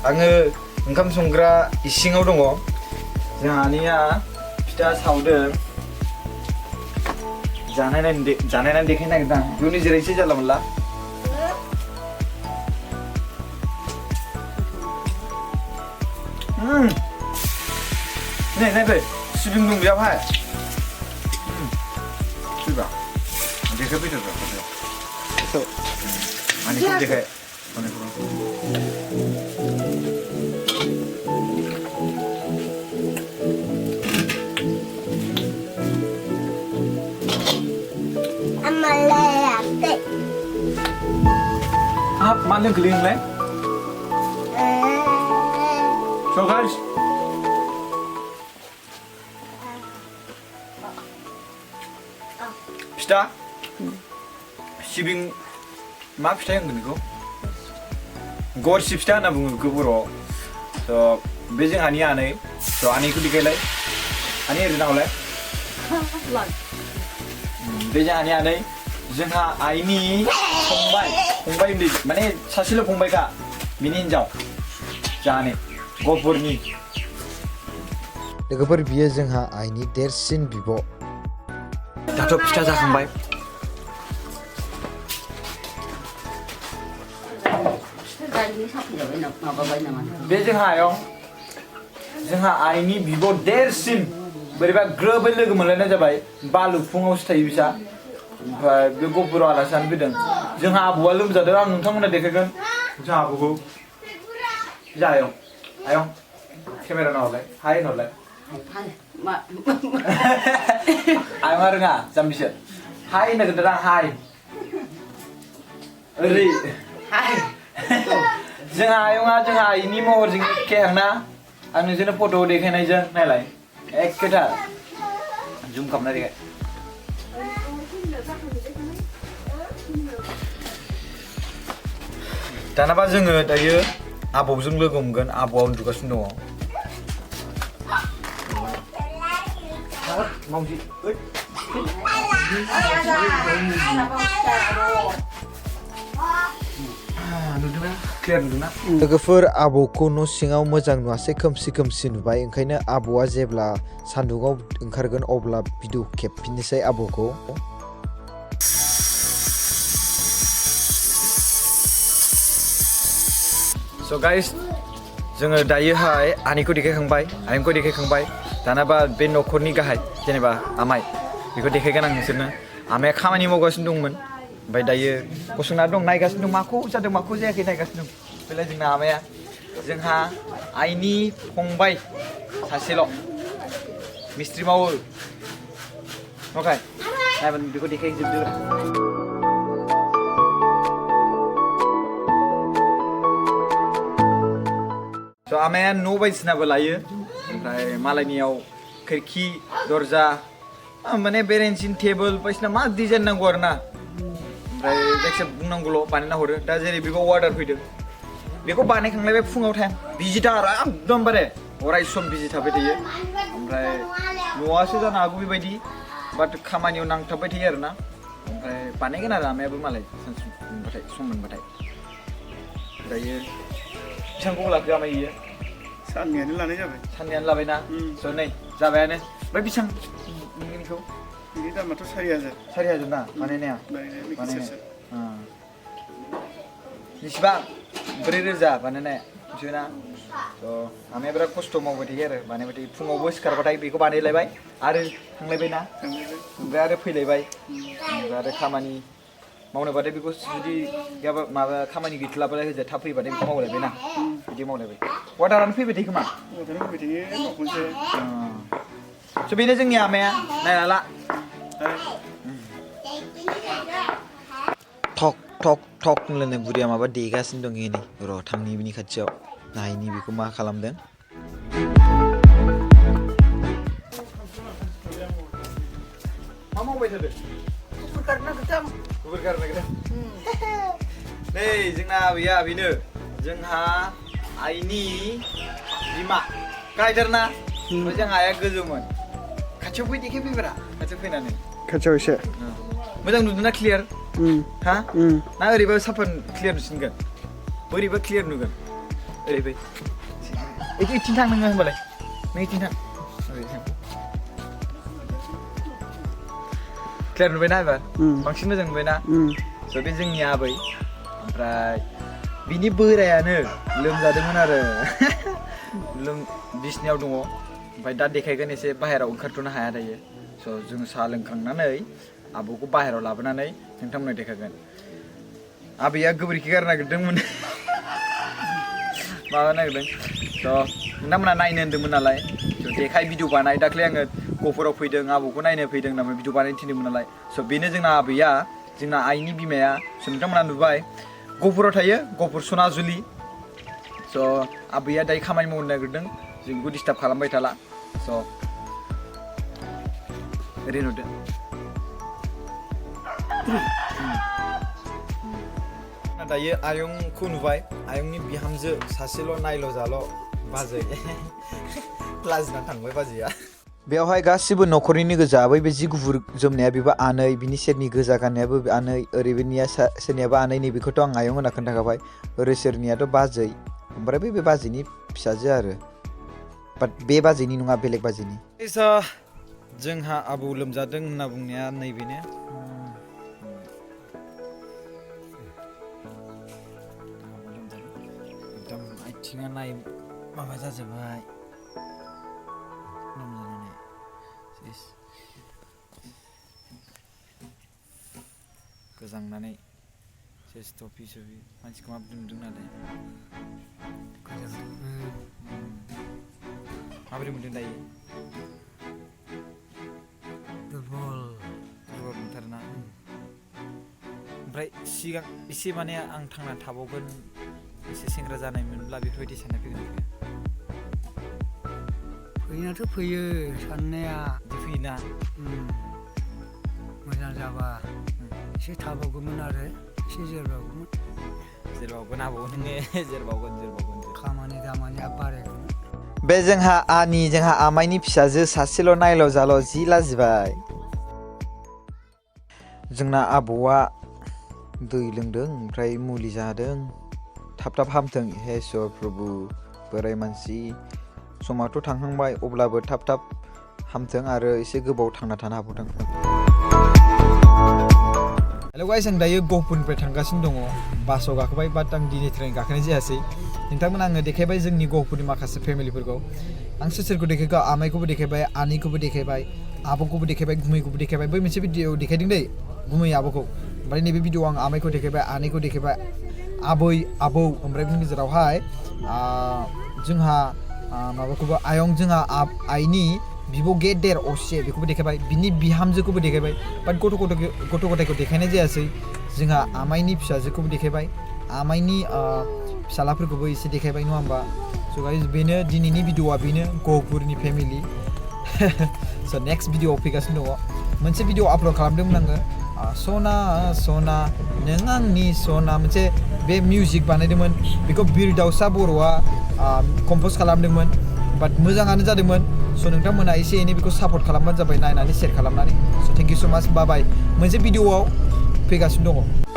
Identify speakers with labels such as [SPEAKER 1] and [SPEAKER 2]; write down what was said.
[SPEAKER 1] आङो ओंखाम संग्रा इसिङाव दङ जोंहानिया फिथा सावदों जानायनानै देखायनो नागिरदों आं बेयावनो जिरायनोसै जाला मोनला नै नायफै सिबिं दं बेयावहाय फैबा देखायफैदो आंनिखौ देखाय Mana geling leh? So guys, pista, sibing, mak pista yang gini ko, gor si pista na bungu ko bro, so bezeng ani aneh, so ani ku dikai leh, ani rina oleh, bezeng ani aneh. जोंहा आइनि फंबाय उन्दै माने सासेल' फंबायखा बिनि हिनजाव जाने गहपुरनि
[SPEAKER 2] लोगोफोर बियो जोंहा आइनि देरसिन बिब'
[SPEAKER 1] दाथ' फिथा जाखांबाय बे जोंहा आइनि बिब' देरसिन बोरैबा ग्रोबै लोगो मोनलायनाय जाबाय बालुफुङावसो थायो बिसा ओमफ्राय बे गहपुराव आलासि जानो फैदों जोंहा आबौआ लोमजादों आं नोंथांमोना देखायगोन जोंहा आबौखौ जायं आयं केमेरा नाहरलाय हाय होनहरलाय आयंआ रोङा जाम्बिसो हाय होननो खोन्थादों आं हाय ओरै हाय जोंहा आयंआ जोंहा आइनि महरजों एखेहांना आं नोंसोरनो फट' देखायनायजों नायलाय एखेथार जुम खालामना देखाय दानाबा जोङो दायो आबौजों लोगो हमगोन आबौआ उन्दुगासिनो दङ
[SPEAKER 2] लोगोफोर आबौखौ न' सिङाव मोजां नुवासै खोमसि नुबाय ओंखायनो आबौआ जेब्ला सान्दुङाव ओंखारगोन अब्ला भिडिअ खेबफिननोसै आबौखौ
[SPEAKER 1] So guys, जोङो दायोहाय आनिखौ देखायखांबाय आयंखौ देखायखांबाय दानाबा बे न'खरनि गाहाय जेनेबा आमाइ बेखौ देखायगोन आं नोंसोरनो आमाया खामानि मावगासिनो दंमोन ओमफ्राय दायो गसंना दं नायगासिनो दं माखौ जादों माखौ जायाखै नायगासिनो दं बेलाय जोंना आमाया जोंहा आइनि फंबाय सासेल' मिस्ट्रि मावो ओमफ्राय नायबा बेखौ देखायजोबदो So आमाया न' बायदिसिनाबो लायो ओमफ्राय मालायनियाव खिरखि दरजा माने बेरेन्सि टेबोल बायदिसिना मा डिजाइन नांगौ आरोना ओमफ्राय जायखिया बुंनांगौल' बानायना हरो दा जेरै बेखौ अर्डार फैदों बेखौ बानायखांलायबाय फुङाव टाइम बिजिथार एकदमबारे अराय सम बिजि थाबाय थायो ओमफ्राय न'आसो जानो हागौ बेबायदि बाट खामानियाव नांथाबबाय थायो आरोना ओमफ्राय बानायगोन आरो आमायाबो मालाय सम मोनबाथाय दायो बेसेबांखौ लाखो आमाय इयो
[SPEAKER 3] साननैयानो लानाय जाबाय
[SPEAKER 1] साननैयानो लाबायना स' नै जाबायानो ओमफ्राय बेसेबां नोंनिखौ
[SPEAKER 3] बिनि दामाथ' 4,000
[SPEAKER 1] ना बानायनाया बेसेबां 4,000 बानायनाया मिथिबायना स' आमाया बिराद खस्थ' मावबाय थायो आरो बानायबाय थायो फुङावबो सिखारबाथाय बेखौ बानायलायबाय आरो थांलायबायना ओमफ्राय आरो फैलायबाय ओमफ्राय आरो खामानि मावनोबाथाय बेखौ जुदि गैयाबा माबा खामानि गैथलाबाथाय होजा थाब फैबाथाय बेखौ मावलायबाय ना बिदि मावलायबाय अर्डारानो फैबाय थायो खोमा स' बेनो जोंनि आमाया नायना ला
[SPEAKER 2] थक थक थक होनलायनाय बुरिया माबा देगासिनो दं नै र' थांनि बिनि खाथियाव नायनि बेखौ मा खालामदों
[SPEAKER 1] मा मावबाय थादों गुबुर गारनो नागिरदों नै जोंना आबैया बेनो जोंहा आइनि बिमा गायदारना जोंहा आइया गोजौमोन खाथियाव फै देखायफैब्रा खाथियाव फैनानै
[SPEAKER 3] खाथियाव एसे
[SPEAKER 1] मोजां नुदोंना क्लियार हा ना ओरैबा साफा क्लियार नुसिनगोन बोरैबा क्लियार नुगोन ओरै फै इथिं थां नोङो होनबालाय नों इथिं थां ओरै थां क्लियार नुबायना एबार बांसिन मोजां नुबायना स' बे जोंनि आबै ओमफ्राय बिनि बोरायानो लोमजादोंमोन आरो बिसनायाव दङ ओमफ्राय दा देखायगोन एसे बाहेरायाव ओंखारथ'नो हाया दायो स' जों साहा लोंखांनानै आबौखौ बाहेरायाव लाबोनानै नोंथांमोननो देखायगोन आबैया गोबोरखि गारनो नागिरदोंमोन माबा नागिरदों स' नोंथांमोना नायनो होन्दोंमोन नालाय स' देखाय भिडिअ बानाय दाख्लै आङो गहपुराव फैदों आबौखौ नायनो फैदों होननानै भिडिअ बानायनो थिनदोंमोन नालाय स' बेनो जोंना आबैया जोंना आइनि बिमाया स' नोंथांमोना नुबाय गहपुराव थायो गहपुर सनाजुलि स' आबैया दायो खामानि मावनो नागिरदों जों बेखौ डिस्टार्ब खालामबाय थाला स' ओरैनो नुदों दायो आयंखौ नुबाय आयंनि बिहामजो सासेल' नायल' जाल' बाजै लाजिनानै थांबाय बाजैया
[SPEAKER 2] बेवहाय गासिबो न'खरनिनो गोजा बै जि गुफुर जोमनाया बेबो आनै बिनि सेरनि गोजा गाननायाबो आनै ओरैबायनिया सोरनियाबा आनै नैबेखौथ' आं आयं होनना खोन्थाखाबाय ओरै सोरनियाथ' बाजै ओमफ्राय बे बाजैनि फिसाजो आरो बाट बे बाजैनि नङा बेलेग बाजैनि
[SPEAKER 1] जोंहा आबौ लोमजादों होनना बुंनाया नैबेनो एकदम आथिङा नाय माबा जाजोब्बाय लोमजानानै गोजांनानै सेस टफि सफि मानसिखौ माबोरै नुदों नालाय माबोरै मोनदों दायो दुरबल मोनथारोना ओमफ्राय सिगां एसे माने आं थांना थाबावगोन एसे सेंग्रा जानायमोनब्ला बेफोरबायदि साननाय फैगोन
[SPEAKER 4] फैनायाथ' फैयो साननाया
[SPEAKER 1] बिदि फैयोना
[SPEAKER 4] मोजां जाबा एसे थाबावगौमोन आरो एसे जोरबावगौमोन
[SPEAKER 1] आबौ नोङो जोरबावगोन
[SPEAKER 4] खामानि दामानिया बारायगौमोन
[SPEAKER 2] बे जोंहा आमाइनि फिसाजो सासेल' नायल' जाल' जि लाजिबाय जोंना आबौआ दै लोंदों ओमफ्राय मुलि जादों थाब हामथों हे इसोर प्रभु बोराय मानसि समाथ' थांहांबाय अब्लाबो थाब हामथों आरो एसे गोबाव थांना थानो हाबावथों
[SPEAKER 1] हेल' गाइस आं दायो गहपुरनिफ्राय थांगासिनो दङ बासाव गाखोबाय बाट आं दिनै ट्रेन गाखोनाय जायासै नोंथांमोन आङो देखायबाय जोंनि गहपुरनि माखासे फेमिलिफोरखौ आं सोरखौ देखायखो आमाइखौबो देखायबाय आनैखौबो देखायबाय आबौखौबो देखायबाय गुमैखौबो देखायबाय बै मोनसे भिडिअ देखायदों दै गुमै आबौखौ ओमफ्राय नैबे भिडिअ आं आमाइखौ देखायबाय आनैखौ देखायबाय आबौ ओमफ्राय बिनि गेजेरावहाय जोंहा माबाखौबो आयं जोंहा आइनि बिब' गेदेर असे बेखौबो देखायबाय बिनि बिहामजोखौबो देखायबाय बाट गथ' गथायखौ देखायनाय जायासै जोंहा आमाइनि फिसाजोखौबो देखायबाय आमाइनि फिसालाफोरखौबो एसे देखायबाय नङा होमबा स' गाइस बेनो दिनैनि भिडिअआ बेनो गहपुरनि फेमिलि स' नेक्स्ट भिडिअआव फैगासिनो दङ मोनसे भिडिअ आपल'ड खालामदोंमोन आङो सना सना नों आंनि सना मोनसे बे मिउजिक बानायदोंमोन बेखौ बिरदावसा बर'आ कम्प'ज खालामदोंमोन बाट मोजाङानो जादोंमोन स' नोंथांमोना एसे एनै बेखौ सापर्ट खालामबानो जाबाय नायनानै शेयार खालामनानै स' थेंक इउ स' माच बाय मोनसे भिडिअआव फैगासिनो दङ